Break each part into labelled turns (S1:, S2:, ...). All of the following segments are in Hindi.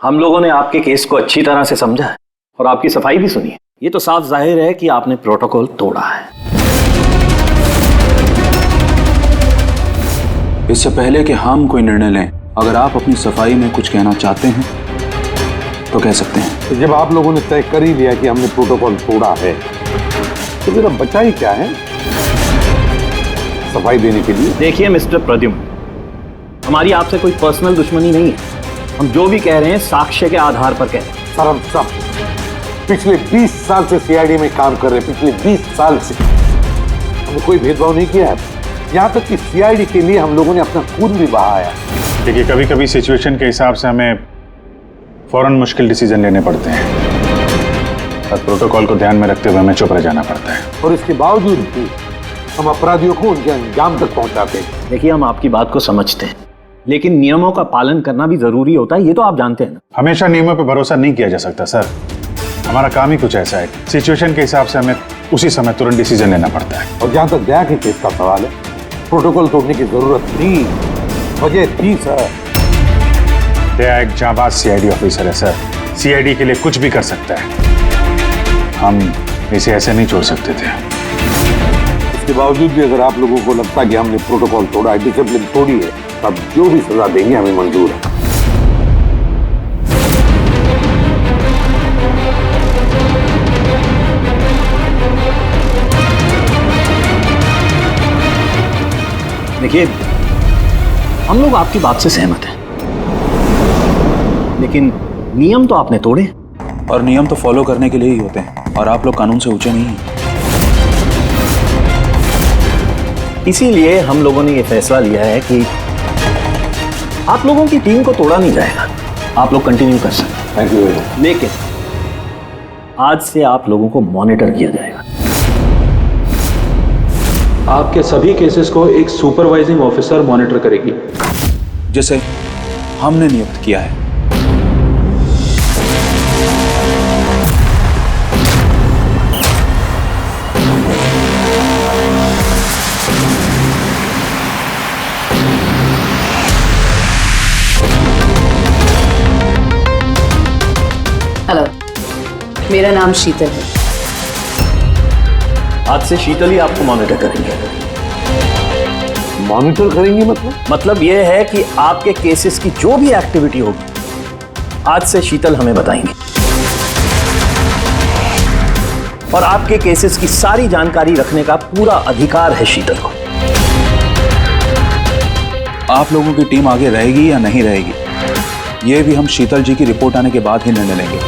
S1: हम लोगों ने आपके केस को अच्छी तरह से समझा है और आपकी सफाई भी सुनी है। ये तो साफ जाहिर है कि आपने प्रोटोकॉल तोड़ा है।
S2: इससे पहले कि हम कोई निर्णय लें, अगर आप अपनी सफाई में कुछ कहना चाहते हैं तो कह सकते हैं।
S3: तो जब आप लोगों ने तय कर ही लिया कि हमने प्रोटोकॉल तोड़ा है तो फिर अब बचा ही क्या है सफाई देने के लिए।
S1: देखिए मिस्टर प्रद्युम्न, हमारी आपसे कोई पर्सनल दुश्मनी नहीं है। हम जो भी कह रहे हैं साक्ष्य के आधार पर कह रहे हैं।
S3: सर हम सब पिछले 20 साल से सीआईडी में काम कर रहे हैं। पिछले 20 साल से हमने कोई भेदभाव नहीं किया है। यहाँ तक कि सीआईडी के लिए हम लोगों ने अपना खून भी बहाया।
S4: देखिए, कभी कभी सिचुएशन के हिसाब से हमें फौरन मुश्किल डिसीजन लेने पड़ते हैं और प्रोटोकॉल को ध्यान में रखते हुए हमें चुप रह जाना पड़ता है।
S3: और इसके बावजूद भी हम अपराधियों को उनके अंजाम तक पहुंचाते हैं।
S1: देखिए, हम आपकी बात को समझते हैं, लेकिन नियमों का पालन करना भी जरूरी होता है, ये तो आप जानते हैं ना।
S4: हमेशा नियमों पर भरोसा नहीं किया जा सकता सर। हमारा काम ही कुछ ऐसा है, सिचुएशन के हिसाब से हमें उसी समय तुरंत डिसीजन लेना पड़ता है।
S3: और जहां तक दया के केस का सवाल है, प्रोटोकॉल तोड़ने की जरूरत थी, वजह थी सर।
S4: दया एक जाबाज सीआईडी ऑफिसर है सर, सीआईडी के लिए कुछ भी कर सकता है। हम इसे ऐसे नहीं छोड़ सकते थे।
S3: इसके बावजूद भी अगर आप लोगों को लगता कि हमने प्रोटोकॉल तोड़ा है, डिसिप्लिन तोड़ी है, तब जो भी सजा देंगे हमें मंजूर है।
S1: देखिए, हम लोग आपकी बात से सहमत हैं, लेकिन नियम तो आपने तोड़े।
S2: और नियम तो फॉलो करने के लिए ही होते हैं, और आप लोग कानून से ऊंचे नहीं हैं।
S1: इसीलिए हम लोगों ने ये फैसला लिया है कि आप लोगों की टीम को तोड़ा नहीं जाएगा, आप लोग कंटिन्यू कर सकते हैं।
S3: Thank you.
S1: लेकिन आज से आप लोगों को मॉनिटर किया जाएगा।
S5: आपके सभी केसेस को एक सुपरवाइजिंग ऑफिसर मॉनिटर करेगी,
S2: जैसे हमने नियुक्त किया है।
S6: हेलो, मेरा नाम शीतल है।
S1: आज से शीतल ही आपको मॉनिटर करेंगे।
S3: मॉनिटर करेंगे
S1: मतलब यह है कि आपके केसेस की जो भी एक्टिविटी होगी आज से शीतल हमें बताएंगे, और आपके केसेस की सारी जानकारी रखने का पूरा अधिकार है शीतल को।
S2: आप लोगों की टीम आगे रहेगी या नहीं रहेगी, ये भी हम शीतल जी की रिपोर्ट आने के बाद ही निर्णय लेंगे।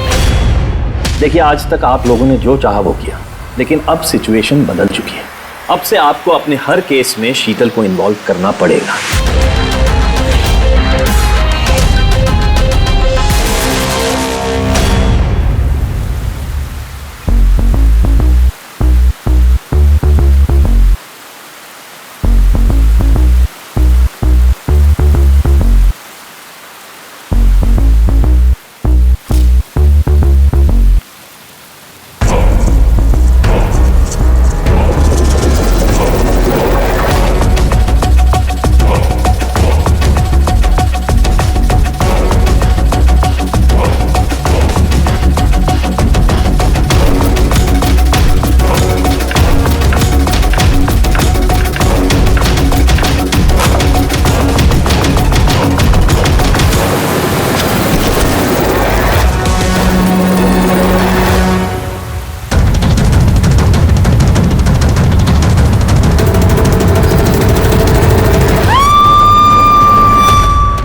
S1: देखिए, आज तक आप लोगों ने जो चाहा वो किया, लेकिन अब सिचुएशन बदल चुकी है। अब से आपको अपने हर केस में शीतल को इन्वॉल्व करना पड़ेगा।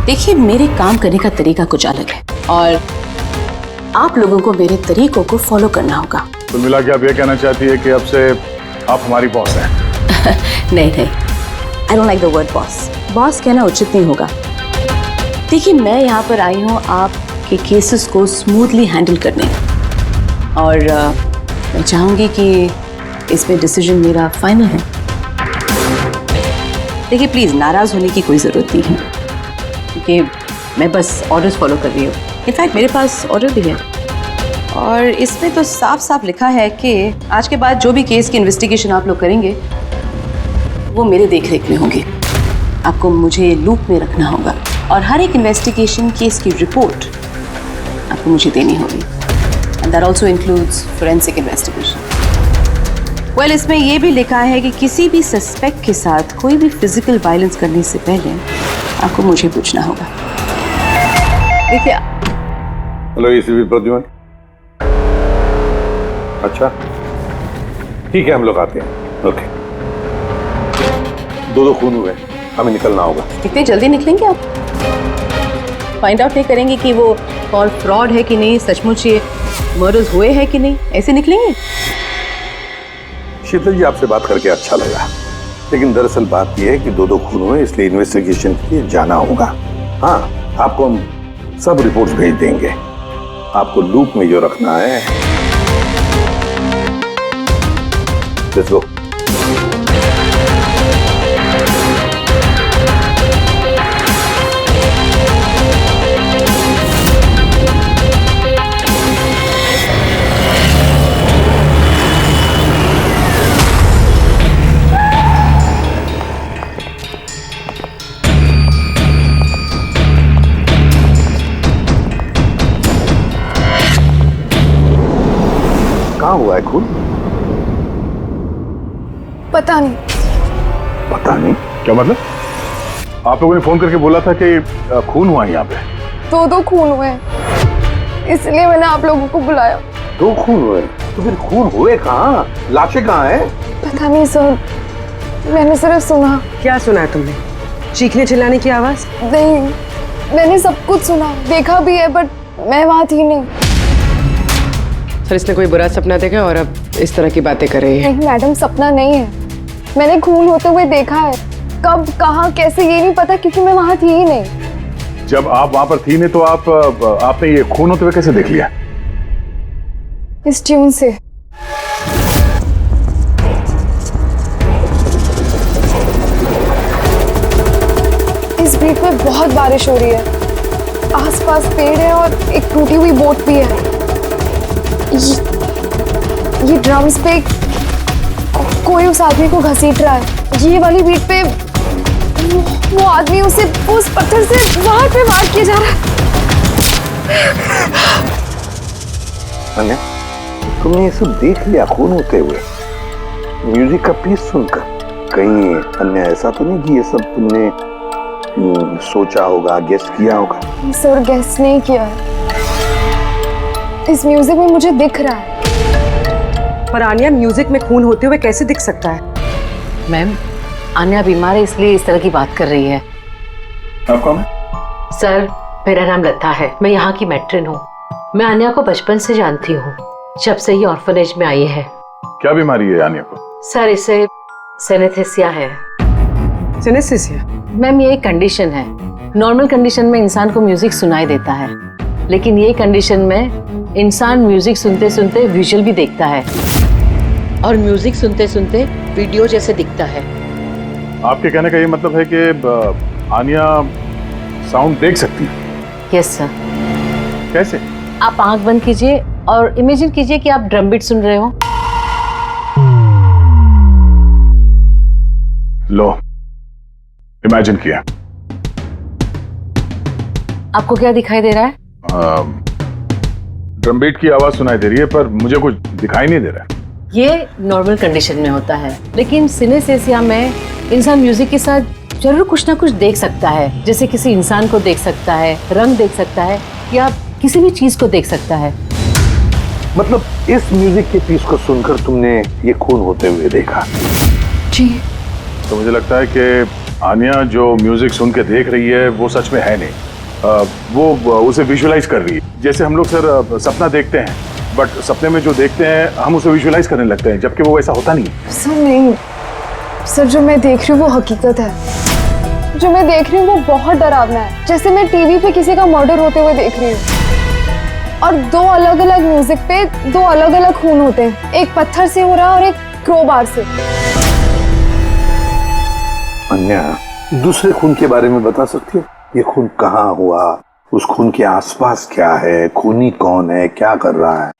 S6: देखिए, मेरे काम करने का तरीका कुछ अलग है और आप लोगों को मेरे तरीकों को फॉलो करना होगा।
S4: कुल मिला के आप ये कहना चाहती है कि अब से आप हमारी बॉस हैं?
S6: नहीं, I don't like the word boss. Boss कहना उचित नहीं होगा। देखिए, मैं यहाँ पर आई हूँ आपके केसेस को स्मूथली हैंडल करने, और मैं चाहूँगी कि इसमें डिसीजन मेरा फाइनल है। देखिए, प्लीज़ नाराज़ होने की कोई ज़रूरत नहीं है, क्योंकि मैं बस ऑर्डर्स फॉलो कर रही हूँ। इनफैक्ट मेरे पास ऑर्डर भी है, और इसमें तो साफ साफ लिखा है कि आज के बाद जो भी केस की इन्वेस्टिगेशन आप लोग करेंगे वो मेरे देखरेख में होगी। आपको मुझे लूप में रखना होगा, और हर एक इन्वेस्टिगेशन केस की रिपोर्ट आपको मुझे देनी होगी। And that also includes forensic investigation. Well, इसमें यह भी लिखा है कि किसी भी सस्पेक्ट के साथ कोई भी फिजिकल वायलेंस करने से पहले आपको मुझे पूछना होगा। देखिए।
S3: Hello ACP Pradyuman. अच्छा ठीक है, हम लोग आते हैं। ओके। दो खून हुए, हमें निकलना होगा।
S6: कितने जल्दी निकलेंगे आप? फाइंड आउट नहीं करेंगे कि वो कॉल फ्रॉड है कि नहीं, सचमुच ये मर्डर्स हुए हैं कि नहीं, ऐसे निकलेंगे?
S3: शीतल जी, आपसे बात करके अच्छा लगा, लेकिन दरअसल बात यह है कि दो खून हुए, इसलिए इन्वेस्टिगेशन के लिए जाना होगा। हाँ, आपको हम सब रिपोर्ट्स भेज देंगे। आपको लूप में जो रखना है। Let's go. कहाँ हुआ है खून?
S7: पता नहीं।
S3: पता नहीं?
S4: क्या मतलब? आप लोगों ने फोन करके बोला था कि खून हुआ है यहाँ पे।
S7: दो खून हुए हैं, इसलिए मैंने आप लोगों को बुलाया।
S3: दो खून हुए? तो फिर खून हुए कहाँ? लाशें कहाँ हैं?
S7: पता नहीं सर, मैंने सिर्फ सुना।
S8: क्या सुना है तुमने? चीखने चिल्लाने की आवाज?
S7: नहीं, मैंने सब कुछ सुना, देखा भी है, बट मैं वहां थी नहीं।
S8: सर, इसने कोई बुरा सपना देखा और अब इस तरह की बातें कर रही है।
S7: नहीं मैडम, सपना नहीं है, मैंने खून होते हुए देखा है। कब, कहाँ, कैसे, ये नहीं पता, क्योंकि मैं वहां थी ही नहीं।
S4: जब आप वहां पर थी नहीं तो आपने ये खून होते हुए कैसे देख लिया?
S7: इस ट्यून से। इस बीट पे बहुत बारिश हो रही है, आसपास पेड़ है और एक टूटी हुई बोट भी है। ये ड्रम्स पे कोई उस आदमी को घसीट रहा है। ये वाली बीट पे वो आदमी उस पत्थर से बाहर पे वार किया जा रहा है।
S3: अन्या, तुमने ये सब देख लिया खून होते हुए, म्यूजिक का पीस सुनकर? कहीं अन्या ऐसा तो नहीं कि ये सब तुमने सोचा होगा, गेस किया होगा?
S7: सर, गेस नहीं किया है, इस म्यूजिक में मुझे दिख रहा है।
S8: पर आन्या, म्यूजिक में खून होते हुए कैसे दिख सकता है?
S9: मैम, आन्या बीमार है इसलिए इस तरह की बात कर रही है।
S4: आप कौन है?
S9: सर, मेरा नाम लता है, मैं यहाँ की मैट्रिन हूँ। मैं आन्या को बचपन से जानती हूँ, जब से ही ऑर्फनेज में आई है।
S4: क्या बीमारी है आन्या को?
S9: सर, इसे सेनेस्थेसिया है।
S8: सेनेस्थेसिया?
S9: मैम, ये एक कंडीशन है। नॉर्मल कंडीशन में इंसान को म्यूजिक सुनाई देता है, लेकिन ये कंडीशन में इंसान म्यूजिक सुनते सुनते विजुअल भी देखता है और म्यूजिक सुनते सुनते वीडियो जैसे दिखता है।
S4: आपके कहने का ये मतलब है कि आन्या साउंड देख सकती है?
S9: Yes sir.
S4: कैसे?
S9: आप आंख बंद कीजिए और इमेजिन कीजिए कि आप ड्रम बीट सुन रहे हो।
S4: लो, इमेजिन किया।
S9: आपको क्या दिखाई दे रहा है?
S4: ड्रम बीट की आवाज सुनाई दे रही है, पर मुझे कुछ दिखाई नहीं दे रहा है।
S9: ये नॉर्मल कंडीशन में होता है, लेकिन सिनेस्थेसिया में इंसान म्यूजिक के साथ जरूर कुछ ना कुछ देख सकता है, जैसे किसी इंसान को देख सकता है, रंग देख सकता है, या किसी भी चीज को देख सकता है।
S3: मतलब इस म्यूजिक के पीस को सुनकर तुमने ये खून होते हुए देखा?
S7: जी।
S4: तो मुझे लगता है कि आन्या जो म्यूजिक सुन के देख रही है वो सच में है नहीं, वो उसे विजुअलाइज कर रही है। जैसे हम लोग सर सपना देखते हैं, बट सपने में जो देखते हैं हम उसे विजुअलाइज करने लगते हैं, जबकि वो ऐसा होता नहीं है।
S7: सर नहीं, सर जो मैं देख रही हूँ वो हकीकत है। जो मैं देख रही हूँ वो बहुत डरावना है, जैसे मैं टीवी पे किसी का मर्डर होते हुए देख रही हूँ। और दो अलग अलग म्यूजिक पे दो अलग अलग खून होते हैं, एक पत्थर से हो रहा है और एक क्रोबार से।
S3: अन्या, दूसरे खून के बारे में बता सकती हो? ये खून कहाँ हुआ, उस खून के आसपास क्या है, खूनी कौन है, क्या कर रहा है?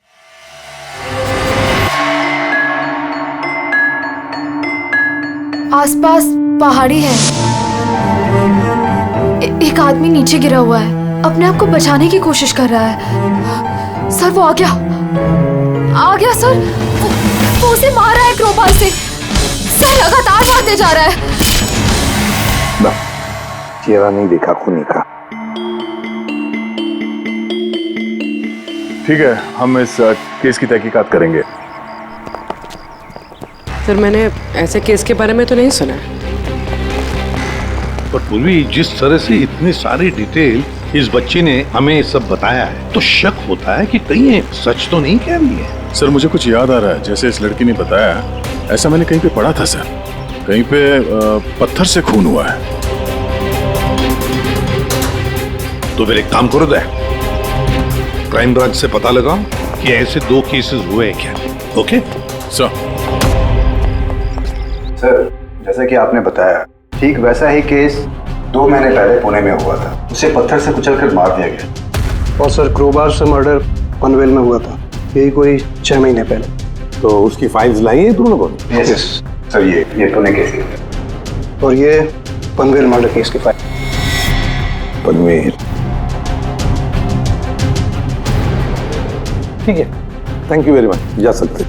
S7: आसपास पहाड़ी है, एक आदमी नीचे गिरा हुआ है, अपने आप को बचाने की कोशिश कर रहा है। सर वो आ गया सर। वो उसे मार रहा है क्रोबार से। सर लगातार मारते जा रहा है।
S3: चेहरा नहीं देखा खूनी का।
S4: ठीक है, हम इस केस की तहकीकात करेंगे।
S8: सर मैंने ऐसे केस के बारे में तो नहीं सुना।
S10: पर पूर्वी जिस तरह से इतनी सारी डिटेल इस बच्ची ने हमें सब बताया है तो शक होता है कि कहीं ये सच तो नहीं कह रही है।
S4: सर मुझे कुछ याद आ रहा है, जैसे इस लड़की ने बताया, ऐसा मैंने कहीं पे पढ़ा था सर। कहीं पे पत्थर से खून हुआ है।
S10: तो फिर एक काम करो दे, क्राइम ब्रांच से पता लगाओ कि ऐसे 2 केसेस हुए हैं क्या। Okay
S4: sir.
S2: सर जैसे कि आपने बताया, ठीक वैसा ही केस 2 महीने पहले पुणे में हुआ था। उसे पत्थर से कुचलकर मार दिया गया।
S11: और सर क्रोबार से मर्डर पनवेल में हुआ था, यही कोई 6 महीने पहले।
S3: तो उसकी फाइल्स लाई है तुम लोगों ने?
S2: यस सर, ये पुणे केस की।
S11: और ये पनवेल मर्डर केस की फाइल।
S3: पनवेल, ठीक है, थैंक यू वेरी मच, जा सकते।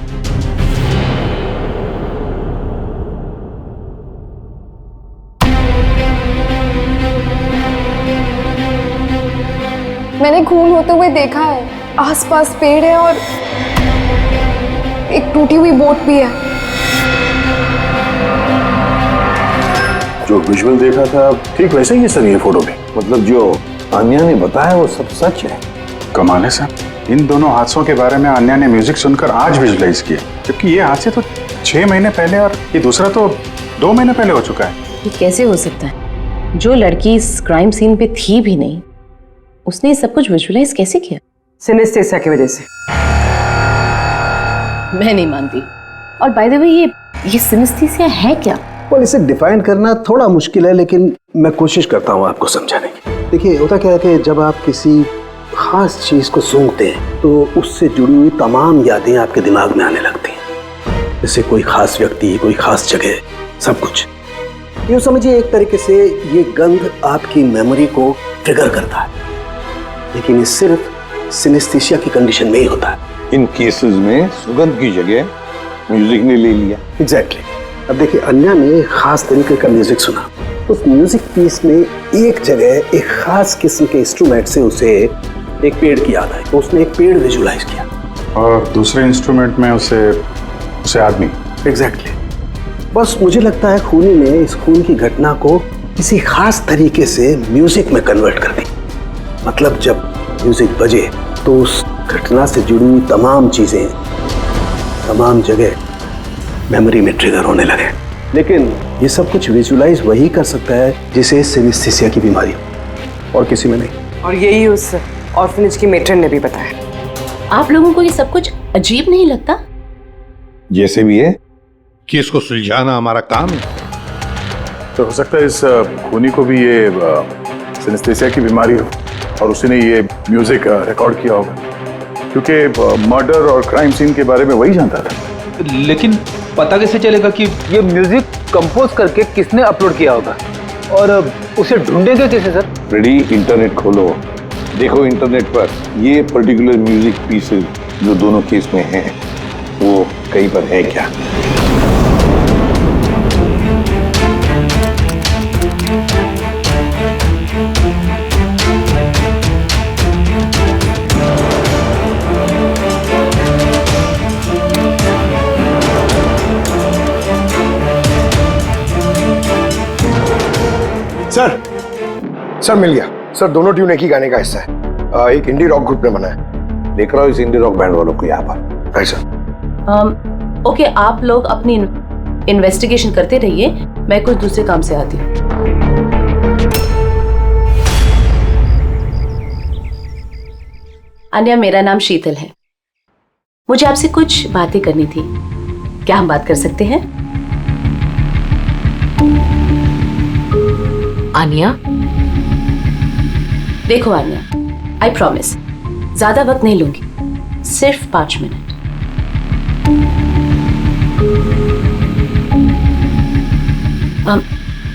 S7: मैंने खून होते हुए देखा है। आसपास पेड़ है और एक टूटी हुई बोट भी है।
S3: जो विजुअल देखा था ठीक वैसे ही है सर ये फोटो में। मतलब जो आन्या ने बताया वो सब सच है।
S2: कमाल है सर, इन दोनों हादसों के बारे में आन्या ने म्यूजिक सुनकर आज विजुलाइज किया, जबकि ये हादसे तो 6 महीने पहले और ये दूसरा तो 2 महीने पहले हो चुका है।
S9: ये कैसे हो सकता है? जो लड़की इस क्राइम सीन पे थी भी नहीं, उसने सब कुछ विजुलाइज कैसे किया?
S8: सिनेस्थेसिया की वजह से।
S9: मैं नहीं मानती। और बाय द वे ये सिनेस्थेसिया है क्या?
S11: और इसे डिफाइन करना थोड़ा मुश्किल है, लेकिन मैं कोशिश करता हूँ आपको समझाने की। देखिए होता क्या है कि जब आप किसी खास चीज को सूंघते हैं तो उससे जुड़ी हुई तमाम यादें आपके दिमाग में आने लगती हैं। जैसे कोई खास व्यक्ति, कोई खास जगह, सब कुछ। यूँ समझिए एक तरीके से ये गंध आपकी मेमोरी को ट्रिगर करता है, लेकिन ये सिर्फ सिनेस्थेसिया की कंडीशन में ही होता है।
S3: इन केसेस में सुगंध की जगह म्यूजिक ने ले लिया।
S11: एग्जैक्टली। अब देखिए अन्या ने एक खास तरीके का म्यूजिक सुना। उस म्यूजिक पीस में एक जगह एक खास किस्म के इंस्ट्रूमेंट से उसे एक पेड़ की याद आई, तो उसने एक पेड़ विजुलाइज किया।
S2: और दूसरे इंस्ट्रूमेंट में उसे आदमी।
S11: एग्जैक्टली। बस मुझे लगता है खूनी ने इस खून की घटना को किसी खास तरीके से म्यूजिक में कन्वर्ट कर दी। मतलब जब म्यूजिक बजे तो उस घटना से जुड़ी हुई तमाम चीजें, तमाम जगह मेमोरी में ट्रिगर होने लगे। लेकिन ये सब कुछ विजुलाइज वही कर सकता है जिसे सिनेस्थेसिया की बीमारी हो, और किसी में नहीं।
S8: और यही उस ऑर्फनेज की मेट्रन ने भी बताया।
S9: आप लोगों को ये सब कुछ अजीब नहीं लगता?
S3: जैसे भी है,
S10: केस को सुलझाना हमारा काम है।
S4: तो हो सकता है इस खूनी को भी ये सिनेस्थेसिया की बीमारी हो और उसने ये म्यूजिक रिकॉर्ड किया होगा, क्योंकि मर्डर और क्राइम सीन के बारे में वही जानता था।
S5: लेकिन पता कैसे चलेगा कि ये म्यूजिक कंपोज करके किसने अपलोड किया होगा, और उसे ढूंढेंगे कैसे सर?
S3: रेडी, इंटरनेट खोलो, देखो इंटरनेट पर ये पर्टिकुलर म्यूजिक पीसेस जो दोनों केस में हैं वो कहीं पर है क्या।
S11: सर मिल गया सर। दोनों ट्यून एक ही गाने का हिस्सा है। एक इंडी रॉक ग्रुप ने बना है।
S3: देख रहा हूँ इस इंडी रॉक बैंड वालों को यहाँ पर।
S11: सर
S9: ओके, आप लोग अपनी इन्वेस्टिगेशन करते रहिए, मैं कुछ दूसरे काम से आती हूँ। अन्या, मेरा नाम शीतल है। मुझे आपसे कुछ बातें करनी थी, क्या हम बात कर सकते हैं?
S6: आन्या,
S9: देखो आन्या, आई प्रॉमिस ज्यादा वक्त नहीं लूंगी, सिर्फ 5 मिनट।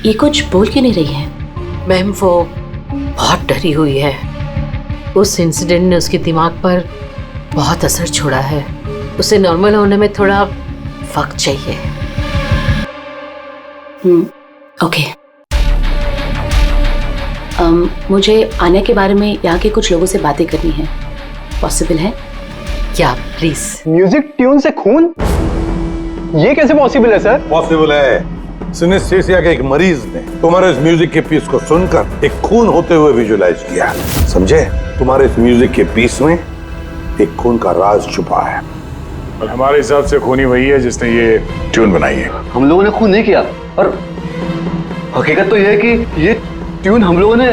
S9: ये कुछ बोल क्यों नहीं रही है?
S6: मैम वो बहुत डरी हुई है। उस इंसिडेंट ने उसके दिमाग पर
S9: बहुत असर छोड़ा है। उसे नॉर्मल होने में थोड़ा वक्त चाहिए।
S6: ओके। मुझे आन्या के बारे में यहाँ के कुछ लोगों से बातें करनी है। पॉसिबल है
S9: क्या? प्लीज।
S5: म्यूजिक ट्यून से खून, ये कैसे पॉसिबल है सर?
S10: पॉसिबल है। सिनेस्थेसिया के एक मरीज ने तुम्हारे इस म्यूजिक के पीस को सुनकर एक खून होते हुए विजुलाइज किया। समझे? तुम्हारे इस म्यूजिक के पीस में एक खून का राज छुपा है।
S4: और हमारे हिसाब से खूनी वही है जिसने ये ट्यून बनाई है।
S5: हम लोगों ने खून नहीं किया, और हकीकत तो यह है कि ये ट्यून हम लोगों ने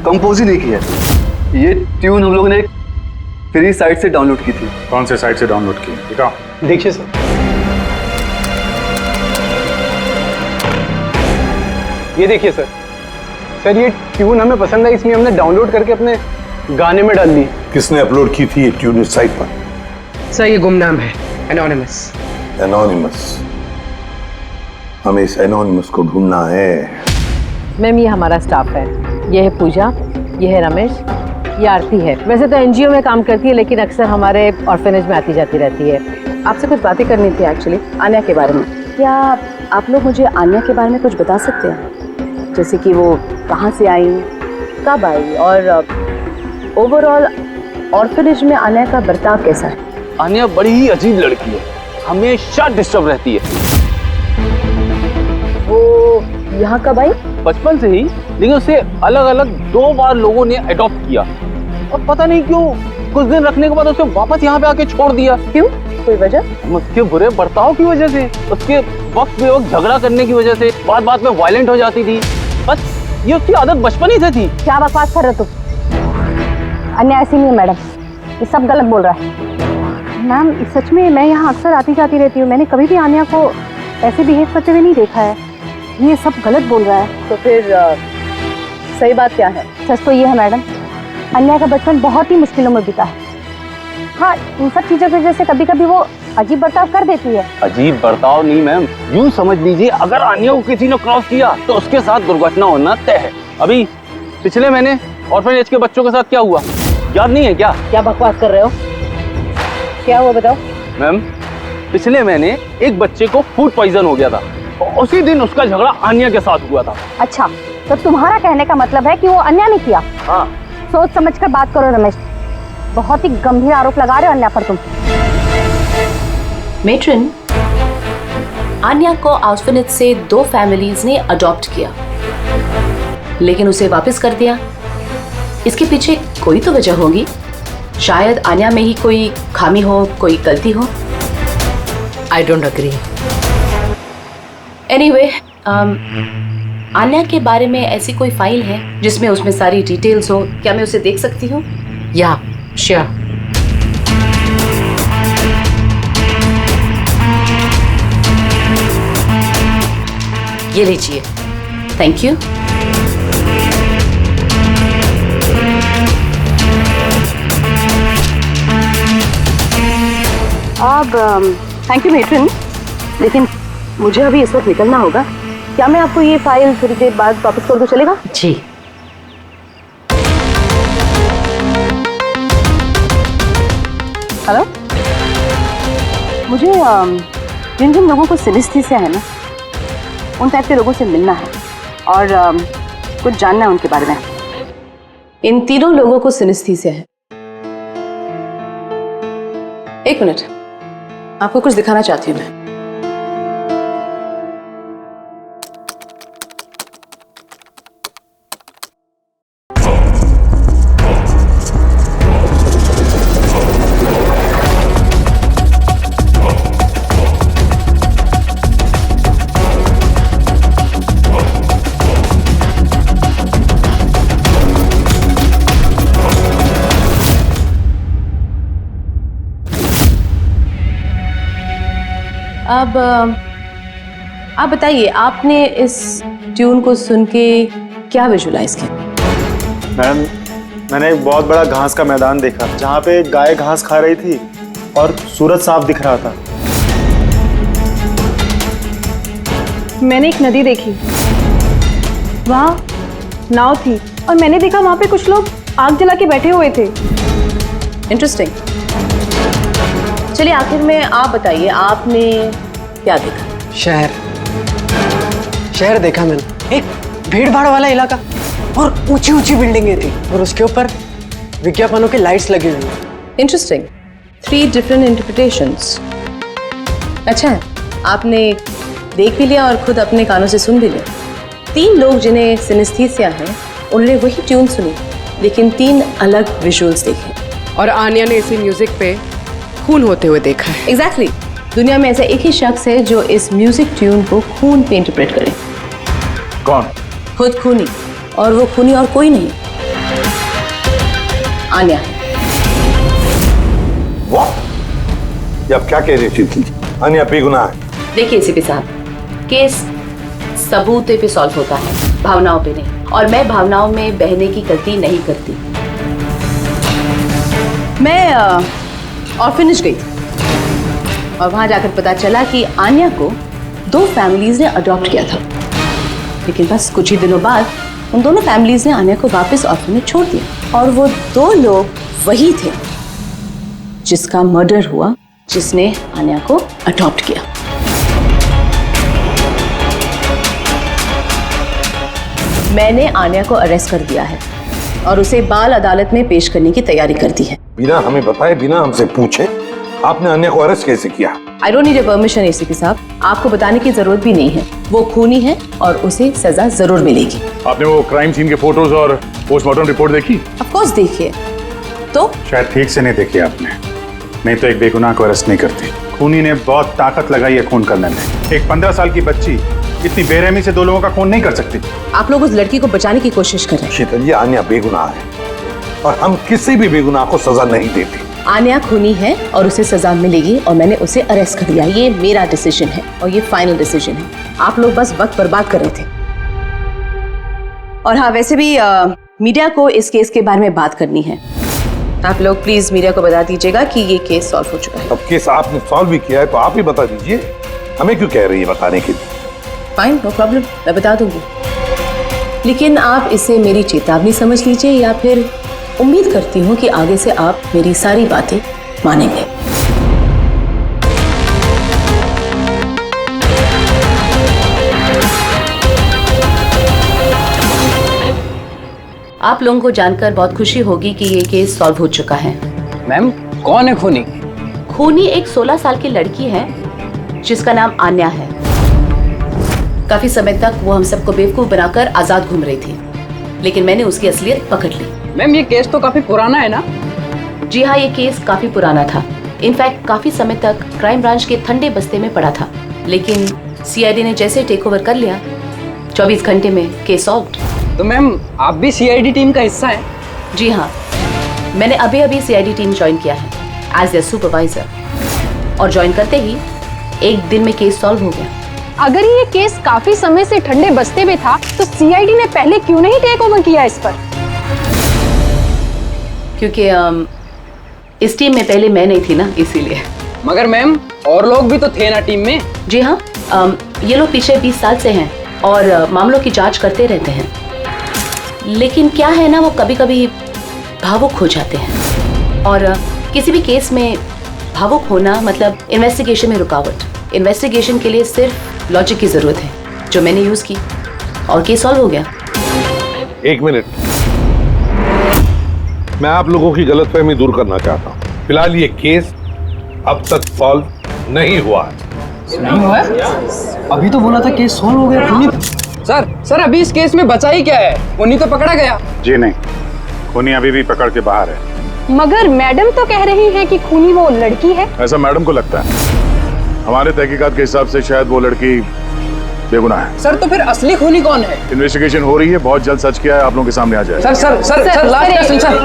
S5: कंपोज ही नहीं किया। ये ट्यून हम लोगों ने एक फ्री साइट से डाउनलोड की थी।
S4: कौन से साइट से डाउनलोड की? दिखाओ।
S5: देखिए सर, ये देखिए सर। सर ये ट्यून हमें पसंद है, इसलिए हमने डाउनलोड करके अपने गाने में डाल दी।
S10: किसने अपलोड की थी ये ट्यून इस साइट पर?
S8: सर ये गुमनाम है, एनोनिमस।
S10: एनोनिमस। हमें इस एनोनिमस को ढूंढना है।
S9: मैम, ये हमारा स्टाफ है। ये है पूजा, ये है रमेश, ये आरती है। वैसे तो एनजीओ में काम करती है, लेकिन अक्सर हमारे ऑर्फेनेज में आती जाती रहती है।
S6: आपसे कुछ बातें करनी थी एक्चुअली, आन्या के बारे में। क्या आप लोग मुझे आन्या के बारे में कुछ बता सकते हैं? जैसे कि वो कहाँ से आई, कब आई, और ओवरऑल ऑर्फेनेज में आन्या का बर्ताव कैसा है?
S5: आन्या बड़ी ही अजीब लड़की है, हमेशा डिस्टर्ब रहती है।
S6: वो यहाँ कब आई?
S5: बचपन से ही, लेकिन उसे अलग अलग 2 बार लोगों ने अडॉप्ट किया, और पता नहीं क्यों कुछ दिन रखने के बाद उसे वापस यहाँ पे आके छोड़ दिया।
S6: क्यों? कोई वजह?
S5: उसके बुरे बर्ताव की वजह से, उसके वक्त बेवक्त झगड़ा करने की वजह से, बात बात में वायलेंट हो जाती थी। बस ये उसकी आदत बचपन ही से थी।
S12: क्या बकवास कर रहे हो तुम? अन्य ऐसी नहीं है मैडम, ये सब गलत बोल रहा है। मैम सच में मैं यहाँ अक्सर आती जाती रहती हूँ, मैंने कभी भी आन्या को ऐसे बिहेव करते हुए नहीं देखा है। ये सब गलत बोल रहा है।
S6: तो फिर सही बात क्या है?
S12: सच तो ये है मैडम, अन्या का बचपन बहुत ही मुश्किलों में बीता है। हाँ, इन सब चीज़ों की वजह से कभी कभी वो अजीब बर्ताव कर देती है।
S5: अजीब बर्ताव नहीं मैम, यूँ समझ लीजिए अगर आन्या को किसी ने क्रॉस किया तो उसके साथ दुर्घटना होना तय है। अभी पिछले महीने ऑर्फनेज के बच्चों के साथ क्या हुआ, याद नहीं है क्या?
S12: क्या बकवास कर रहे हो? क्या हुआ बताओ?
S5: मैम, पिछले महीने एक बच्चे को फूड पॉइजन हो गया था, और उसी दिन उसका झगड़ा आन्या के साथ हुआ था।
S12: अच्छा, तो तुम्हारा कहने का मतलब है कि वो अन्या ने किया?
S5: हाँ।
S12: सोच समझ कर बात करो रमेश, बहुत ही गंभीर आरोप लगा रहे हो अन्या पर तुम।
S6: मेट्रन, आन्या को ऑर्फनेज से 2 फैमिलीज ने अडॉप्ट किया, लेकिन उसे वापस कर दिया। इसके पीछे कोई तो वजह होगी। शायद आन्या में ही कोई खामी हो, कोई गलती हो।
S9: I don't agree.
S6: Anyway, Anya के बारे में ऐसी कोई फाइल है जिसमें उसमें सारी डिटेल्स हो? क्या मैं उसे देख सकती हूँ?
S9: या श्योर। ये लीजिए।
S6: Thank you. अब थैंक यू मेट्रन, लेकिन मुझे अभी इस वक्त निकलना होगा। क्या मैं आपको ये फाइल थोड़ी देर बाद वापस कर दूं, चलेगा?
S9: जी।
S6: हेलो, मुझे जिन जिन लोगों को सिनेस्थीसिया है ना, उन टाइप के लोगों से मिलना है और कुछ जानना है उनके बारे में। इन तीनों लोगों को सिनेस्थीसिया है। एक मिनट, आपको कुछ दिखाना चाहती हूँ मैं। अब आप बताइए, आपने इस ट्यून को सुन के क्या विजुलाइज किया?
S13: मैम, मैंने एक बहुत बड़ा घास का मैदान देखा जहाँ पे गाय घास खा रही थी और सूरज साफ दिख रहा था।
S12: मैंने एक नदी देखी, वहाँ नाव थी और मैंने देखा वहाँ पे कुछ लोग आग जला के बैठे हुए थे।
S6: इंटरेस्टिंग। चलिए आखिर में आप बताइए, आपने क्या देखा?
S8: शहर देखा मैंने, एक भीड़ भाड़ वाला इलाका और ऊंची ऊंची बिल्डिंगें थी और उसके ऊपर विज्ञापनों की लाइट्स लगी हुई।
S6: Interesting, 3 different interpretations. अच्छा है, आपने देख भी लिया और खुद अपने कानों से सुन भी लिया। 3 लोग जिन्हें सिनेस्थीसिया है उन्होंने वही ट्यून सुनी, लेकिन 3 अलग विजुअल्स देखे।
S8: और आन्या ने इसी म्यूजिक पे खून होते हुए देखा है।
S6: एग्जैक्टली, दुनिया में ऐसा एक ही शख्स है जो इस म्यूजिक ट्यून को खून पे इंटरप्रेट करे।
S4: कौन?
S6: खुद खूनी, और वो खूनी और कोई नहीं, आन्या है।
S10: वाह, ये आप क्या कह रही थी? आन्या बेगुनाह है।
S6: देखिए सीपी साहब, केस सबूत पे सॉल्व होता है, भावनाओं पे नहीं, और मैं भावनाओं में बहने की गलती नहीं करती। मैं ऑर्फनेज गई थी और वहां जाकर पता चला कि आन्या को 2 फैमिलीज ने अडॉप्ट किया था, लेकिन बस कुछ ही दिनों बाद उन दोनों फैमिलीज ने आन्या को वापस ऑर्फनेज छोड़ दिया। और वो 2 लोग वही थे जिसका मर्डर हुआ, जिसने आन्या को अडॉप्ट किया। मैंने आन्या को अरेस्ट कर दिया है और उसे बाल अदालत में पेश करने की तैयारी कर दी है।
S10: बिना हमें बताए, बिना हमसे पूछे आपने आन्या को अरेस्ट कैसे किया?
S6: I don't need a permission ACP साहब, आपको बताने की जरूरत भी नहीं है। वो खूनी है और उसे सजा जरूर मिलेगी।
S4: आपने वो क्राइम सीन के फोटोज और पोस्टमार्टम रिपोर्ट देखी?
S6: ऑफ कोर्स देखिए। तो
S2: शायद ठीक से नहीं देखी आपने, नहीं तो एक बेगुनाह को अरेस्ट नहीं करती। खूनी ने बहुत ताकत लगाई है खून करने में। एक 15 साल की बच्ची इतनी बेरहमी से 2 लोगों का खून नहीं कर सकती।
S6: आप लोग उस लड़की को बचाने की कोशिश कर रहे हैं।
S10: शीतल जी, आन्या बेगुनाह है और हम किसी भी बेगुनाह को सजा नहीं देते।
S6: आन्या खूनी है और उसे सजा मिलेगी और मैंने उसे अरेस्ट कर लिया। ये मेरा डिसीजन है और ये फाइनल डिसीजन है। आप लोग बस वक्त बर्बाद कर रहे थे। और हाँ, वैसे भी मीडिया को इस केस के बारे में बात करनी है। आप लोग प्लीज मीडिया को बता दीजिएगा कि ये केस सॉल्व हो चुका है।
S10: अब केस आपने सॉल्व भी किया है तो आप ही बता दीजिए, हमें क्यों कह रही है बताने के लिए?
S6: फाइन, नो प्रॉब्लम, मैं बता दूंगी, लेकिन आप इसे मेरी चेतावनी समझ लीजिए या फिर उम्मीद करती हूँ कि आगे से आप मेरी सारी बातें मानेंगे। आप लोगों को जानकर बहुत खुशी होगी कि ये केस सॉल्व हो चुका है।
S8: मैम, कौन है खूनी?
S6: खूनी एक 16 साल की लड़की है जिसका नाम आन्या है। काफी समय तक वो हम सबको बेवकूफ बनाकर आजाद घूम रही थी, लेकिन मैंने उसकी असलियत पकड़ ली।
S8: मैम, ये केस तो काफी पुराना है ना?
S6: जी हाँ, ये केस काफी पुराना था। इनफैक्ट काफी समय तक क्राइम ब्रांच के ठंडे बस्ते में पड़ा था, लेकिन सीआईडी ने जैसे टेक ओवर कर लिया, 24 घंटे में केस सॉल्व्ड।
S8: तो मैम, आप भी सीआईडी टीम का हिस्सा हैं?
S6: जी हाँ, मैंने अभी सीआईडी टीम ज्वाइन किया है एज ए सुपरवाइजर, और ज्वाइन करते ही एक दिन में केस सॉल्व हो गया।
S12: अगर ये केस काफी समय से ठंडे बस्ते में था तो सीआईडी ने पहले क्यों नहीं टेक ओवर किया इस पर?
S6: क्योंकि इस टीम में पहले मैं नहीं थी ना, इसीलिए।
S8: मगर मैम, और लोग भी तो थे ना टीम में?
S6: जी हाँ, ये लोग पीछे 20 साल से हैं और मामलों की जांच करते रहते हैं, लेकिन क्या है ना, वो कभी कभी भावुक हो जाते हैं। और किसी भी केस में भावुक होना मतलब इन्वेस्टिगेशन में रुकावट। इन्वेस्टिगेशन के लिए सिर्फ लॉजिक की जरूरत है, जो मैंने यूज की और केस सॉल्व हो गया।
S10: एक मिनट, मैं आप लोगों की गलतफहमी दूर करना चाहता हूँ। फिलहाल ये केस अब तक सॉल्व नहीं हुआ है।
S8: नहीं हुआ है? अभी तो बोला था केस सॉल्व हो गया। सर, अभी इस केस में बचा ही क्या है? उन्हीं तो पकड़ा गया।
S2: जी नहीं, खूनी अभी भी पकड़ के बाहर है।
S12: मगर मैडम तो कह रही है कि खूनी वो लड़की है।
S4: ऐसा मैडम को लगता है। हमारे तहकीकात के हिसाब से शायद वो लड़की बेगुनाह है।
S8: सर, तो फिर असली खूनी कौन है?
S4: इन्वेस्टिगेशन हो रही है, बहुत जल्द सच क्या है आप लोगों के सामने आ जाएगा।
S8: Sir, last question sir.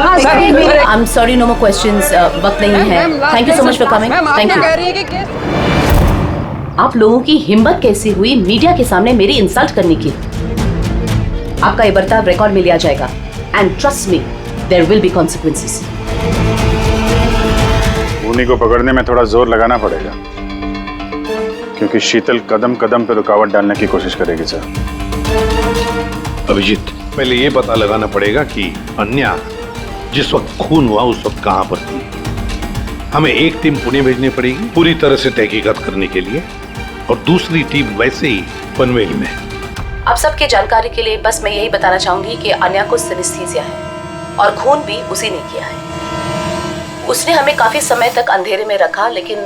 S6: I am sorry, no more questions, वक्त नहीं है। Thank you so much for coming. Thank you. आप लोगों की हिम्मत कैसी हुई मीडिया के सामने मेरी इंसल्ट करने की? आपका ये बर्ताव रिकॉर्ड में लिया जाएगा, and trust me, there will be consequences.
S2: खूनी को पकड़ने में थोड़ा जोर लगाना पड़ेगा, क्योंकि शीतल कदम कदम पे रुकावट डालने की कोशिश करेगी सर।
S10: अभिजीत, पहले ये पता लगाना पड़ेगा कि अन्या जिस वक्त खून हुआ उस वक्त कहां पर थी। हमें एक टीम पुणे भेजनी पड़ेगी पूरी तरह से तहकीकात करने के लिए, और दूसरी टीम वैसे ही पनवेल में।
S6: आप सबकी जानकारी के लिए बस मैं यही बताना चाहूंगी कि अन्या को सिनेस्थीसिया है और खून भी उसी ने किया है। उसने हमें काफी समय तक अंधेरे में रखा, लेकिन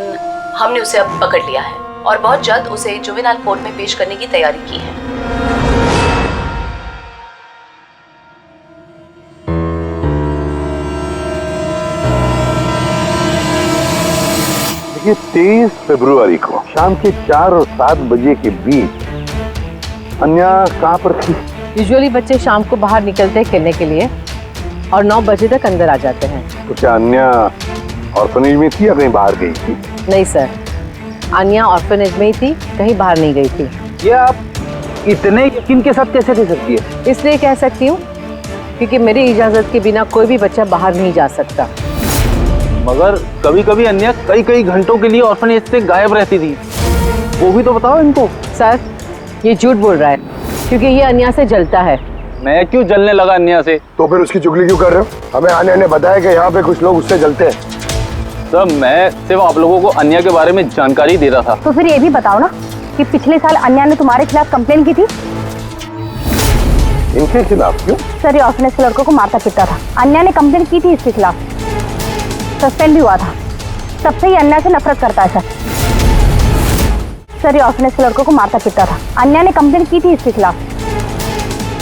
S6: हमने उसे अब पकड़ लिया है और बहुत जल्द उसे जुवेनाइल कोर्ट में पेश करने की तैयारी की है।
S3: देखिए 23 फरवरी को शाम के 4 और 7 बजे के बीच अन्या कहाँ पर थी?
S9: यूजुअली बच्चे शाम को बाहर निकलते हैं खेलने के लिए और 9 बजे तक अंदर आ जाते हैं।
S3: तो क्या अन्या ऑर्फनेज में थी या कहीं बाहर गई थी?
S9: नहीं सर, अन्या ऑर्फनेज में ही थी, कहीं बाहर नहीं गई थी।
S11: ये आप इतने यकीन के साथ कैसे कह सकती है?
S9: इसलिए कह सकती हूँ क्योंकि मेरी इजाजत के बिना कोई भी बच्चा बाहर नहीं जा सकता।
S11: मगर कभी कभी अन्या कई घंटों के लिए ऑर्फनेज से गायब रहती थी, वो भी तो बताओ इनको।
S9: सर ये झूठ बोल रहा है क्योंकि ये अन्या से जलता है।
S11: मैं क्यों जलने लगा अन्या से?
S3: तो फिर उसकी चुगली क्यों कर रहे हो? हमें अन्या ने बताया कि यहाँ पे कुछ लोग उससे जलते हैं।
S11: सर मैं सिर्फ आप लोगों को अन्या के बारे में जानकारी दे रहा था।
S12: तो फिर ये भी बताओ ना कि पिछले साल अन्या ने तुम्हारे खिलाफ कंप्लेन की थी।
S3: इनके खिलाफ क्यों?
S12: सर ये ऑर्फनेज के लड़कों को मारता पीटता था। अन्या ने कंप्लेन की थी इसके खिलाफ, सस्पेंड भी हुआ था। तब से ही अन्या से नफरत करता है सर ये ऑर्फनेज के लड़कों को मारता पीटता था। अन्या ने कंप्लेन की थी इसके खिलाफ,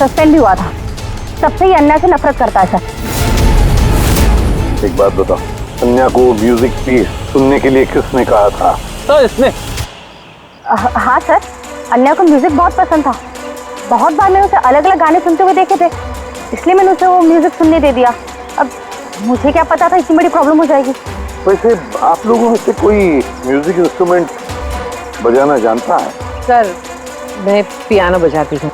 S12: सस्पेंड भी हुआ था। तब से ही अन्या से नफरत करता है सर।
S3: एक बात बताओ, अन्या को म्यूजिक पीस सुनने के लिए किसने कहा था?
S11: सर इसने।
S12: हाँ सर, अन्या को म्यूजिक बहुत पसंद था। बहुत बार मैंने उसे अलग अलग गाने सुनते हुए देखे थे, इसलिए मैंने उसे वो म्यूजिक सुनने दे दिया। अब मुझे क्या पता था इतनी बड़ी प्रॉब्लम हो जाएगी।
S3: वैसे आप लोगों में से कोई म्यूजिक इंस्ट्रूमेंट बजाना जानता है?
S9: सर मैं पियानो बजाती हूँ।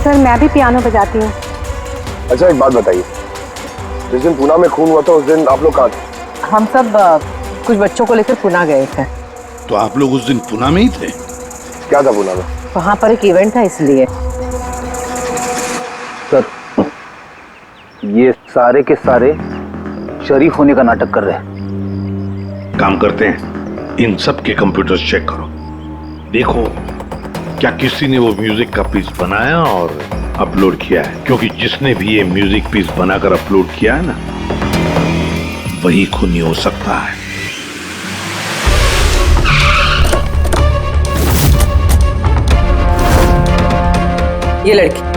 S12: सर मैं भी पियानो बजाती हूँ।
S3: अच्छा एक बात बताइए, जिस दिन पुणे में खून हुआ था उस दिन आप लोग कहाँ थे?
S9: हम सब कुछ बच्चों को लेकर पुणे गए थे।
S10: तो आप लोग उस दिन पुणे में ही थे?
S3: क्या था पुणे में?
S9: वहाँ पर एक इवेंट था इसलिए।
S11: सर ये सारे के सारे शरीफ होने का नाटक कर रहे हैं।
S10: काम करते हैं, इन सब के कंप्यूटर चेक करो, देखो क्या किसी ने वो म्यूजिक का पीस बनाया और अपलोड किया है, क्योंकि जिसने भी ये म्यूजिक पीस बनाकर अपलोड किया है ना, वही खूनी हो सकता है।
S8: ये लड़की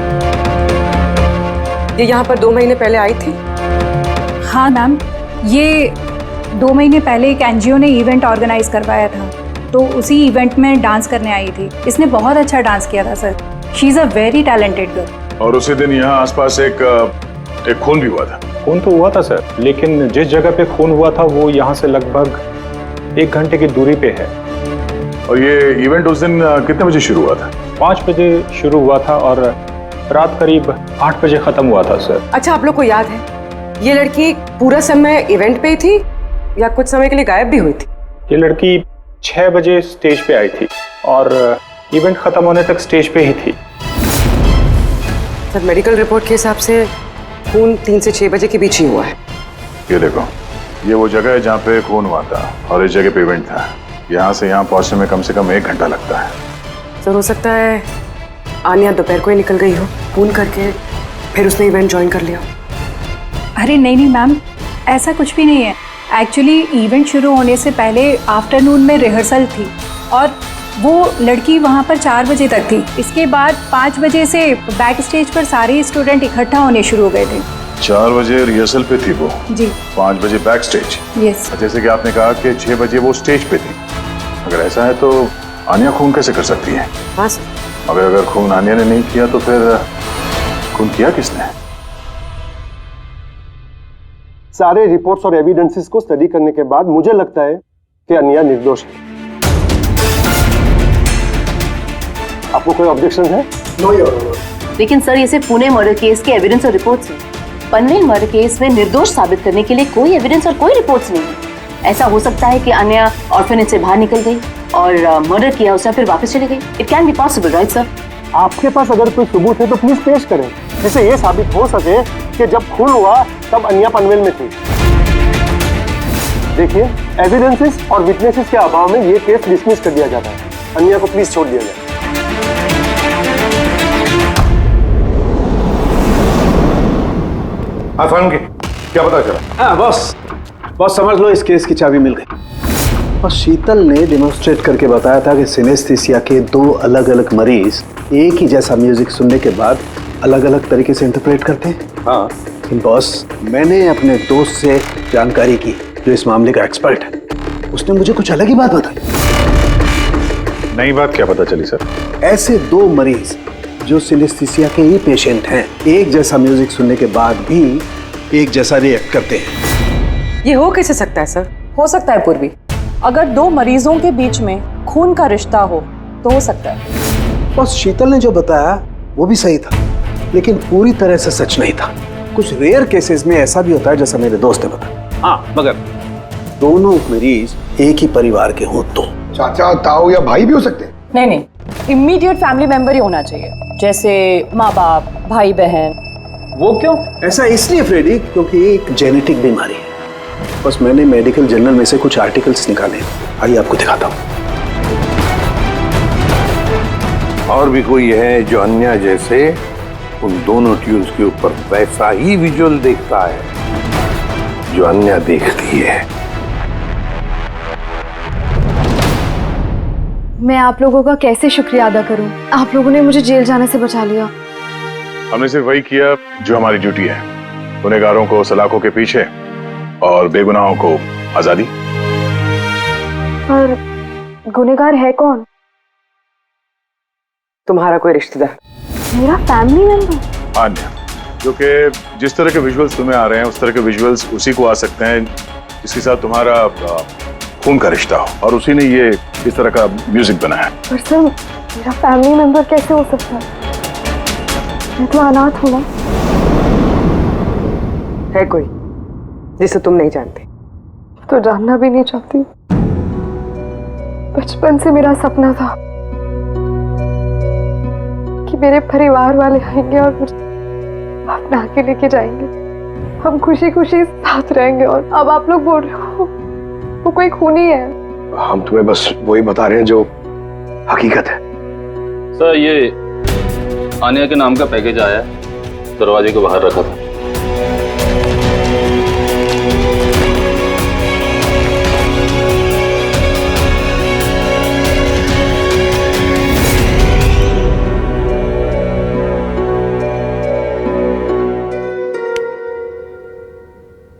S8: ये यहाँ पर 2 महीने पहले आई थी।
S14: हाँ मैम, ये 2 महीने पहले एक एनजीओ ने इवेंट ऑर्गेनाइज करवाया था, तो उसी इवेंट में डांस करने आई थी। इसने बहुत अच्छा डांस किया था sir. She is a very talented girl.
S4: और उसी दिन यहाँ आसपास एक खून भी हुआ था।
S13: खून तो हुआ था सर, लेकिन जिस जगह पे खून हुआ था वो यहाँ से लगभग 1 घंटे की दूरी पे है।
S4: और ये इवेंट उस दिन कितने बजे शुरू हुआ था?
S13: 5 बजे शुरू हुआ था और रात करीब 8 बजे खत्म हुआ था सर।
S8: अच्छा आप लोग को याद है ये लड़की पूरा समय इवेंट पे ही थी या कुछ समय के लिए गायब भी हुई थी?
S13: ये लड़की 6 बजे स्टेज पे आई थी और इवेंट खत्म होने तक स्टेज पे ही थी।
S8: सर मेडिकल रिपोर्ट के हिसाब से खून 3 से 6 बजे के बीच ही हुआ है।
S4: ये देखो, ये वो जगह है जहाँ पे खून हुआ था और इस जगह पे इवेंट था। यहाँ से यहाँ पहुँचने में कम से कम 1 घंटा लगता है।
S8: सर हो सकता है आन्या दोपहर को ही निकल गई हो खून करके, फिर उसने इवेंट ज्वाइन कर लिया।
S14: अरे नहीं मैम, ऐसा कुछ भी नहीं है। एक्चुअली इवेंट शुरू होने से पहले आफ्टरनून में रिहर्सल थी और वो लड़की वहाँ पर 4 बजे तक थी। इसके बाद 5 बजे से बैक स्टेज पर सारे स्टूडेंट इकट्ठा होने शुरू हो गए थे।
S4: 4 बजे रिहर्सल पे थी वो
S14: जी,
S4: 5 बजे बैक स्टेज।
S14: यस।
S4: जैसे कि आपने कहा कि 6 बजे वो स्टेज पे थी। अगर ऐसा है तो आन्या खून कैसे कर सकती है?
S8: हाँ सर।
S4: अगर खून आन्या ने नहीं किया तो फिर खून किया किसने?
S15: सारे रिपोर्ट्स और एविडेंसेस को स्टडी करने के बाद मुझे लगता है कि अन्या निर्दोष है। आपको कोई ऑब्जेक्शन है?
S6: No your honour. लेकिन सर ये सिर्फ पुणे मर्डर केस के एविडेंस और रिपोर्ट्स हैं। पनवेल मर्डर केस में निर्दोष साबित करने के लिए कोई एविडेंस और कोई रिपोर्ट्स नहीं है। ऐसा हो सकता है कि अन्या ऑर्फनेज से बाहर निकल गई और मर्डर किया उसने फिर वापस चली गई। It can be possible, right sir?
S15: आपके पास अगर कोई सबूत है तो प्लीज पेश करें, जिससे ये साबित हो सके कि जब खून हुआ तब अन्या पनवेल में थी। देखिए, एविडेंसेस और विटनेसेस के अभाव में ये केस डिसमिस कर दिया जाता है। अन्या को प्लीज छोड़ दिया जाए।
S10: हाँ सालुंके, क्या पता चला?
S11: हाँ बॉस समझ लो, इस केस की चाबी मिल गई। और शीतल ने डेमोन्स्ट्रेट करके बताया था कि सिनेस्थीसिया के 2 अलग अलग मरीज एक ही जैसा म्यूजिक सुनने के बाद अलग अलग तरीके से इंटरप्रेट करते हैं। हाँ लेकिन बॉस, मैंने अपने दोस्त से जानकारी की जो इस मामले का एक्सपर्ट है। उसने मुझे कुछ अलग ही बात बताई।
S2: नई बात क्या पता चली सर?
S11: ऐसे 2 मरीज जो सिनेस्थीसिया के ही पेशेंट हैं, एक जैसा म्यूजिक सुनने के बाद भी एक जैसा रिएक्ट करते हैं।
S6: ये हो कैसे सकता है सर?
S16: हो सकता है पूर्वी, अगर 2 मरीजों के बीच में खून का रिश्ता हो तो हो सकता है।
S11: बस शीतल ने जो बताया वो भी सही था, लेकिन पूरी तरह से सच नहीं था। कुछ रेयर केसेस में ऐसा भी होता है जैसा मेरे दोस्त ने बताया। हाँ, मगर दोनों मरीज एक ही परिवार के हों तो।
S3: चाचा, ताऊ या भाई भी हो सकते हैं?
S16: नहीं, इमीडिएट फैमिली मेंबर ही होना चाहिए, जैसे माँ बाप, भाई बहन।
S11: वो क्यों? ऐसा इसलिए फ्रेडी क्योंकि एक जेनेटिक बीमारी है। बस मैंने मेडिकल जर्नल में से कुछ आर्टिकल्स निकाले, आइए आपको दिखाता हूँ।
S10: और भी कोई है जो अन्या जैसे उन दोनों ट्यून्स के ऊपर वैसा ही विजुअल देखता है जो अन्या देखती है?
S7: मैं आप लोगों का कैसे शुक्रिया अदा करूं? आप लोगों ने मुझे जेल जाने से बचा लिया।
S4: हमने सिर्फ वही किया जो हमारी ड्यूटी है, गुनहगारों को सलाखों के पीछे और बेगुनाहों को आजादी।
S7: पर गुनहगार है कौन?
S8: तुम्हारा कोई रिश्तेदार।
S7: मेरा फैमिली मेंबर?
S4: अन्या, जो कि जिस तरह के विजुअल्स तुम्हें आ रहे हैं उस तरह के विजुअल्स उसी को आ सकते हैं जिसके साथ तुम्हारा खून का रिश्ता हो, और उसी ने ये इस तरह का म्यूजिक बनाया है।
S7: पर सर, मेरा फैमिली मेंबर कैसे हो सकता है? मैं तो अनाथ हूँ ना।
S8: है कोई जिसे तुम नहीं जानते?
S7: तो जानना भी नहीं चाहती। बचपन से मेरा सपना था कि मेरे परिवार वाले आएंगे और मुझे अपना के लेके जाएंगे, हम खुशी खुशी साथ रहेंगे। और अब आप लोग बोल रहे हो वो कोई खूनी है।
S3: हम तुम्हें बस वही बता रहे हैं जो हकीकत है।
S1: सर, ये आनिया के नाम का पैकेज आया, दरवाजे के बाहर रखा था।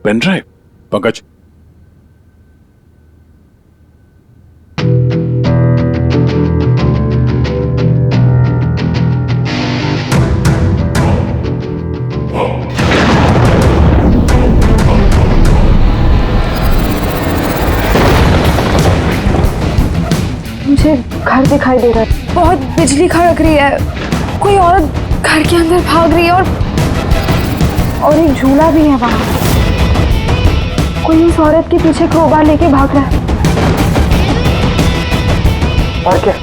S4: Pen drive? पंकज,
S7: मुझे घर दिखाई दे रहा है, बहुत बिजली खड़क रही है, कोई औरत घर के अंदर भाग रही है और एक झूला भी है वहां। कोई उस औरत के पीछे क्रोबार लेके भाग रहा है।
S8: और क्या?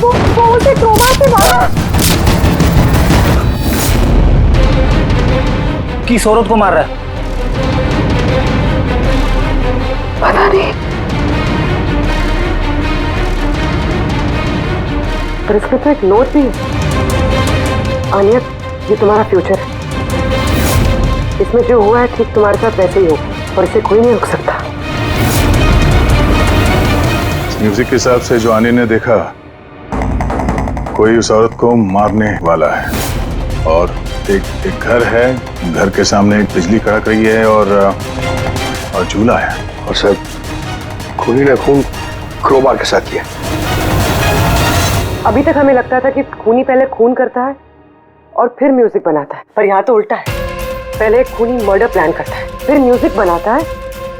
S7: वो उसे क्रोबार से मारा।
S1: किस औरत को मार रहा है?
S7: पता नहीं।
S8: पर इसमें तो एक नोट भी है। आनिया, ये तुम्हारा फ्यूचर है। इसमें जो हुआ है ठीक तुम्हारे साथ वैसे ही हो, और इसे कोई नहीं रोक सकता।
S4: इस म्यूजिक के हिसाब से जो आनिया ने देखा, कोई उस औरत को मारने वाला है, और एक घर है, घर के सामने एक बिजली कड़क रही है और झूला है।
S3: और सर, खूनी ने खून क्रोबार के साथ किया।
S8: अभी तक हमें लगता था कि खूनी पहले खून करता है और फिर म्यूजिक बनाता है, पर यहाँ तो उल्टा है। पहले एक खूनी मर्डर प्लान करता है, फिर म्यूजिक बनाता है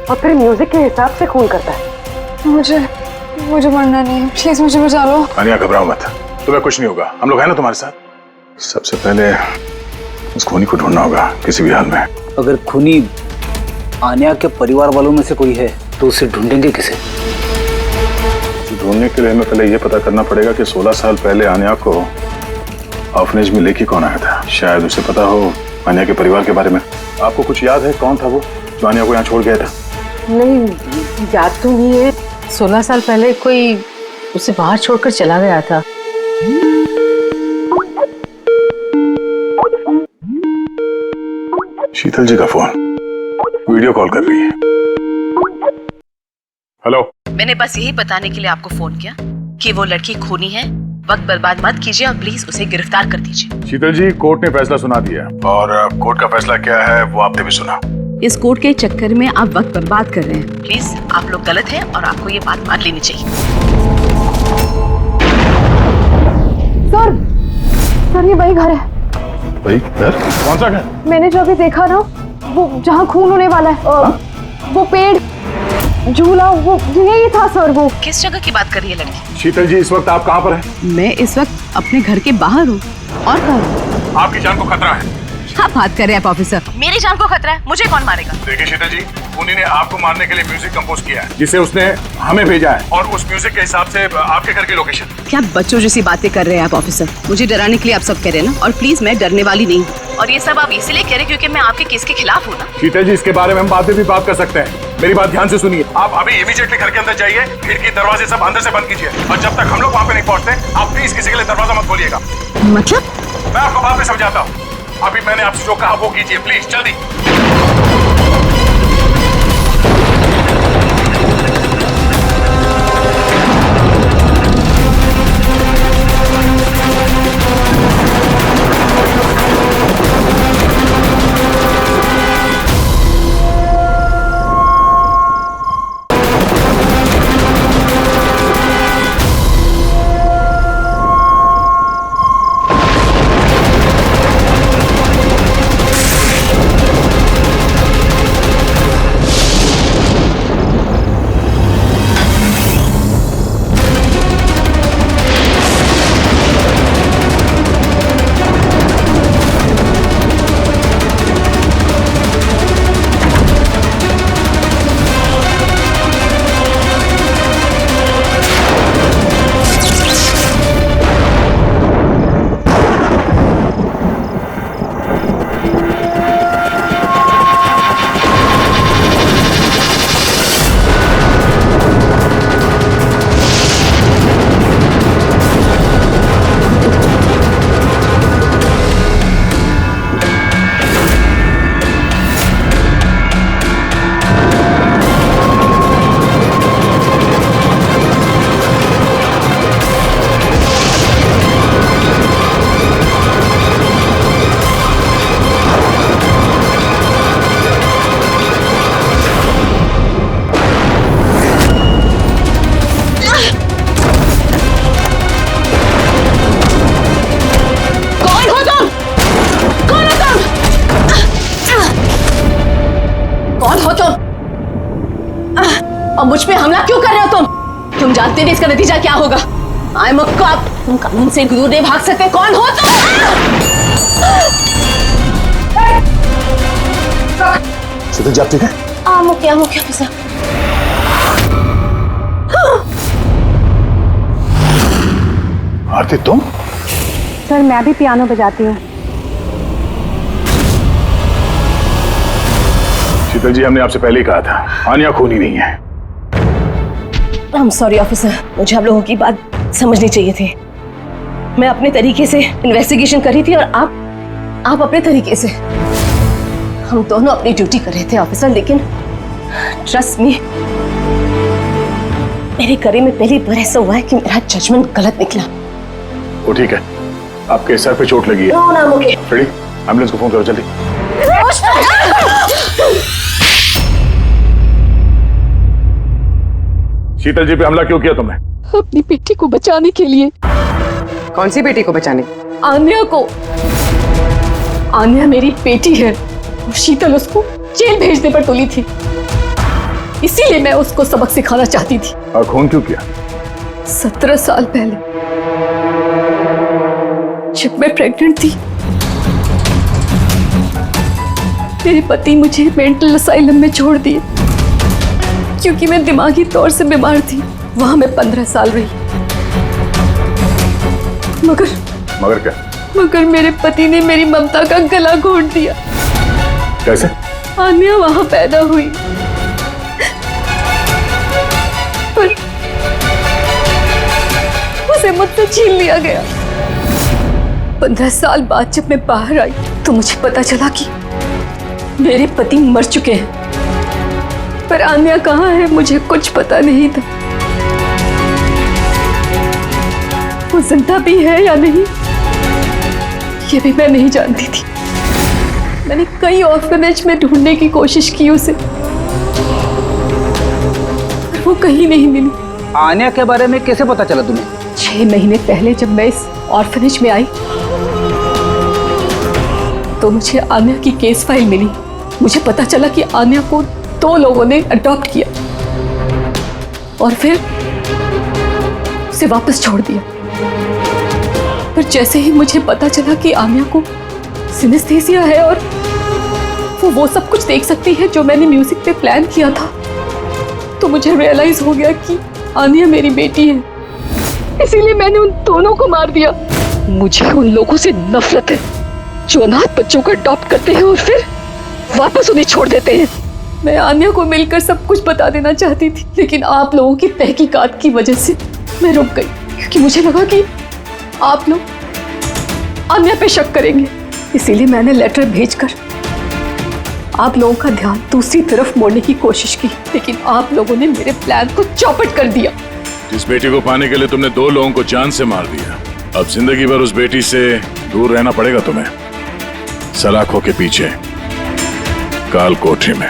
S8: और फिर म्यूजिक के हिसाब से खून करता है।
S7: मुझे मरना नहीं है, प्लीज मुझे बचा लो।
S4: आनिया, घबराओ मत, तुम्हें कुछ नहीं होगा, हम लोग हैं ना तुम्हारे साथ। सबसे पहले उस खूनी को ढूंढना होगा किसी भी हाल में।
S1: अगर खूनी आनिया के परिवार वालों में से कोई है तो उसे ढूंढेंगे किसे?
S4: ढूंढने के लिए हमें पहले ये पता करना पड़ेगा कि 16 साल पहले आनिया को ऑर्फनेज में लेके कौन आया था। शायद उसे पता हो आनिया के परिवार के बारे में। आपको कुछ याद है कौन था वो जो आनिया को यहाँ छोड़ गया था?
S9: नहीं, याद तो नहीं है। 16 साल पहले कोई उसे बाहर छोड़कर चला गया था।
S4: शीतल जी का फोन, वीडियो कॉल कर रही है। हेलो।
S6: मैंने बस यही बताने के लिए आपको फोन किया कि वो लड़की खूनी है। वक्त बर्बाद मत कीजिए और प्लीज उसे गिरफ्तार कर दीजिए।
S4: शीतल जी, कोर्ट ने फैसला सुना दिया और कोर्ट का फैसला क्या है वो आपने भी सुना।
S6: इस कोर्ट के चक्कर में आप वक्त बर्बाद कर रहे हैं। प्लीज आप लोग गलत हैं और आपको ये बात मान लेनी चाहिए।
S7: सर ये वही घर है।
S4: वही घर? कौन सा घर?
S7: मैंने जो अभी देखा ना, वो जहाँ खून होने वाला है, वो पेड़, झूला, वो यही था सर। वो
S6: किस जगह की बात कर रही है लड़की?
S4: शीतल जी, इस वक्त आप कहाँ पर हैं?
S6: मैं इस वक्त अपने घर के बाहर हूँ। और कहाँ?
S4: आपकी जान को खतरा है।
S6: क्या बात कर रहे हैं आप ऑफिसर? मेरी जान को खतरा है? मुझे कौन मारेगा?
S4: देखिए शीतल जी, खूनी ने आपको मारने के लिए म्यूजिक कंपोज किया है, जिसे उसने हमें भेजा है, और उस म्यूजिक के हिसाब से आपके घर की लोकेशन।
S6: क्या बच्चों जैसी बातें कर रहे हैं आप ऑफिसर? मुझे डराने के लिए आप सब कह रहे हैं ना? और प्लीज, मैं डरने वाली नहीं हूँ। और ये सब आप इसीलिए कह रहे हैं क्योंकि मैं आपके केस के खिलाफ हूँ ना?
S4: शीतल जी, इसके बारे में हम बाद में भी बात कर सकते हैं। मेरी बात ध्यान से सुनिए। आप अभी इमीडिएटली घर के अंदर जाइए, खिड़की दरवाजे सब अंदर से बंद कीजिए, और जब तक हम लोग वहाँ पे नहीं पहुँचते, आप प्लीज किसी के लिए दरवाजा मत खोलिएगा।
S6: मतलब?
S4: मैं आपको बाद में समझाता हूँ। अभी मैंने आपसे जो कहा वो कीजिए, प्लीज जल्दी।
S6: और मुझ पे हमला क्यों कर रहे हो तुम जानते नहीं इसका नतीजा क्या होगा। I am a cop. तुम कानून से दूर नहीं भाग सकते। कौन हो तुम?
S4: शीतल जी, आप ठीक है?
S6: आम ओके ऑफिसर।
S4: आरती, तुम?
S12: सर मैं भी पियानो बजाती हूँ।
S4: शीतल जी, हमने आपसे पहले ही कहा था, आनिया खूनी नहीं है।
S6: आई एम सॉरी ऑफिसर, मुझे आप लोगों की बात समझनी चाहिए थी। मैं अपने तरीके से इन्वेस्टिगेशन कर रही थी और आप अपने तरीके से। हम दोनों अपनी ड्यूटी कर रहे थे ऑफिसर, लेकिन ट्रस्ट मी, मेरे करियर में पहली बार ऐसा हुआ है कि मेरा जजमेंट गलत निकला।
S4: वो ठीक है, आपके सर पे चोट लगी है।
S6: नो ना, ओके।
S4: रेडी? एम्बुलेंस को फोन करो जल्दी। शीतल जी पे हमला क्यों किया तुमने?
S14: अपनी बेटी को बचाने के लिए।
S8: कौन सी बेटी को बचाने?
S14: आन्या को। आन्या मेरी बेटी है और शीतल उसको जेल भेजने पर तुली थी, इसीलिए मैं उसको सबक सिखाना चाहती थी।
S4: और खून क्यों किया?
S14: 17 साल पहले जब मैं प्रेग्नेंट थी, मेरे पति मुझे मेंटल असाइलम में छोड़ दिए क्योंकि मैं दिमागी तौर से बीमार थी। वहां मैं 15 साल रही।
S4: मगर क्या?
S14: मगर मेरे पति ने मेरी ममता का गला घोंट दिया।
S4: कैसे?
S14: आन्या वहां पैदा हुई, से मुझसे छीन लिया गया। 15 साल बाद जब मैं बाहर आई तो मुझे पता चला कि मेरे पति मर चुके हैं, पर आन्या कहाँ है मुझे कुछ पता नहीं था। वो जिंदा भी है या नहीं ये भी मैं नहीं जानती थी। मैंने कई ऑर्फनेज में ढूंढने की कोशिश की उसे, पर वो कहीं नहीं मिली।
S17: आन्या के बारे में कैसे पता चला तुम्हें?
S14: 6 महीने पहले जब मैं इस ऑर्फनेज में आई तो मुझे आन्या की केस फाइल मिली। मुझे पता चला कि आन्या को 2 लोगों ने अडॉप्ट किया और फिर उसे वापस छोड़ दिया। पर जैसे ही मुझे पता चला कि आन्या को सिनेस्थेसिया है और वो सब कुछ देख सकती है जो मैंने म्यूजिक पे प्लान किया था, तो मुझे रियलाइज हो गया कि आन्या मेरी बेटी है। इसीलिए मैंने उन दोनों को मार दिया। मुझे उन लोगों से नफरत है जो अनाथ बच्चों को अडॉप्ट करते हैं और फिर वापस उन्हें छोड़ देते हैं। मैं आन्या को मिलकर सब कुछ बता देना चाहती थी, लेकिन आप लोगों की तहकीकात की वजह से मैं रुक गई, क्योंकि मुझे लगा कि आप लोग आन्या पे शक करेंगे। इसीलिए मैंने लेटर भेजकर आप लोगों का ध्यान दूसरी तरफ मोड़ने की कोशिश की, लेकिन आप लोगों ने मेरे प्लान को चौपट कर दिया।
S4: जिस बेटी को पाने के लिए तुमने 2 लोगों को जान से मार दिया, अब जिंदगी भर उस बेटी से दूर रहना पड़ेगा तुम्हें, सलाखों के पीछे काल कोठरी में।